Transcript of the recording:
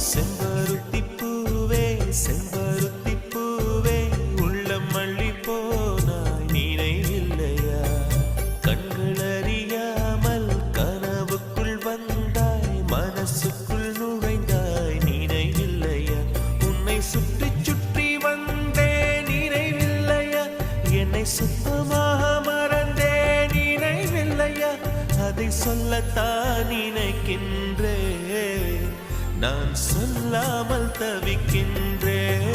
செம்பருத்தி பூவே செம்பருத்தி பூவே உள்ளம் மல்லி போனாய் நினைவில்லையா கண்கள் அறியாமல் கனவுக்குள் வந்தாய் மனசுக்குள் நுழைந்தாய் நினைவில்லையா உன்னை சுற்றி சுற்றி வந்தே நினைவில்லையா என்னை சுத்தமாக மறந்தே நினைவில்லையா அதை சொல்லத்தான் நினைக்கின்றேன் நான் சொல்லாமல் தவிக்கின்றேன்